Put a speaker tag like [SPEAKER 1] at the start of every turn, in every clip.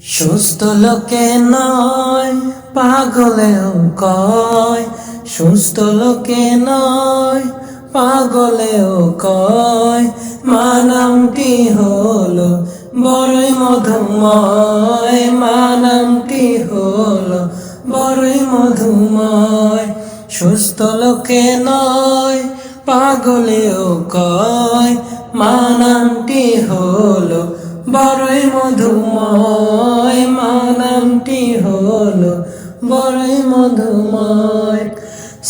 [SPEAKER 1] সুস্থ লোকে নয় পাগলেও কয়, সুস্থ লোকে নয় পাগলেও কয়, মা নামটি হলো বড়ই মধুময়, মা নামটি হলো বড়ই মধুময়। সুস্থ লোকে নয় পাগলেও কয়, মা নামটি হলো বড়ই মধুময়, মা নামটি হলো বড়ই মধুময়।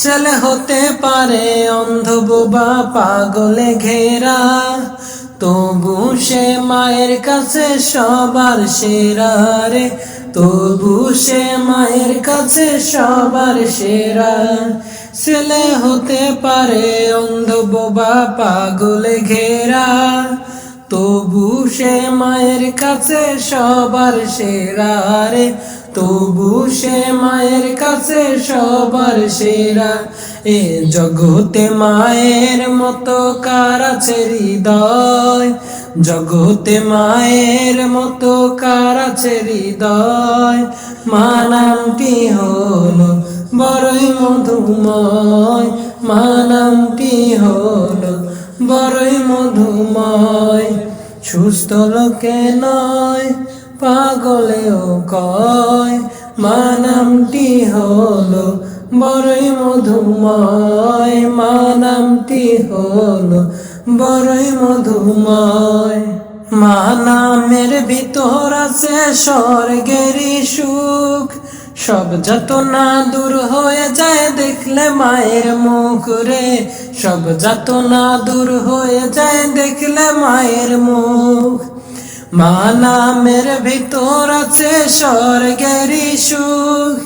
[SPEAKER 1] ছেলে হতে পারে অন্ধ বোবা পাগলে ঘেরা, তবু সে মায়ের কাছে সবার সেরা রে, তবু সে মায়ের কাছে সবার সেরা। ছেলে হতে পারে অন্ধ বোবা পাগলে ঘেরা, তবু সে মায়ের কাছে সবার সেরা রে, তবু সে মায়ের কাছে সবার সেরা। এ জগতে মায়ের মতো কার আছে হৃদয়, জগতে মায়ের মতো কার আছে হৃদয়। মা নামটি হলো বড়ই মধুময়, মা নামটি হলো বড়ই মধুময়। সুস্থ লোকে নয় পাগলেও কয়, মা নামটি হলো বড়ই মধুময়, মা নামটি হলো বড়ই মধুময়। মা নামের ভিতর আছে স্বর্গেরই সুখ, সব যাতনা দূর হয়ে যায় দেখলে মায়ের মুখ রে, সব যাতনা দূর হয়ে যায় দেখলে মায়ের মুখ। মা নামের ভিতর আছে স্বর্গেরই সুখ,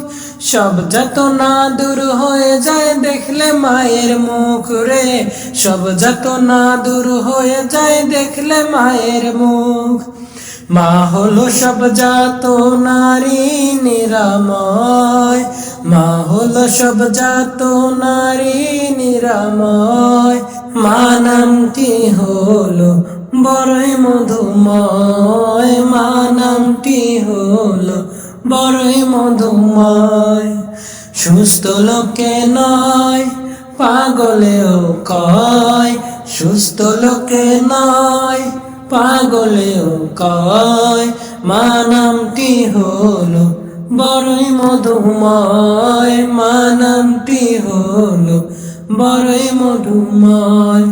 [SPEAKER 1] সব যাতনা দূর হয়ে যায় দেখলে মায়ের মুখ রে, সব যাতনা দূর হয়ে যায় দেখলে মায়ের মুখ। মা হলো সব যাতনারই নিরাময়, মা হলো সব যাতনারই নিরাময়। মা নামটি হলো বড়ই মধুময়, মা নামটি হলো বড়ই মধুময়। সুস্থ লোকে নয় পাগলেও কয়, সুস্থ লোকে নয় পাগলেও কয়, মা নামটি হলো বড়ই মধুময়, মা নামটি হলো বড়ই মধুময়।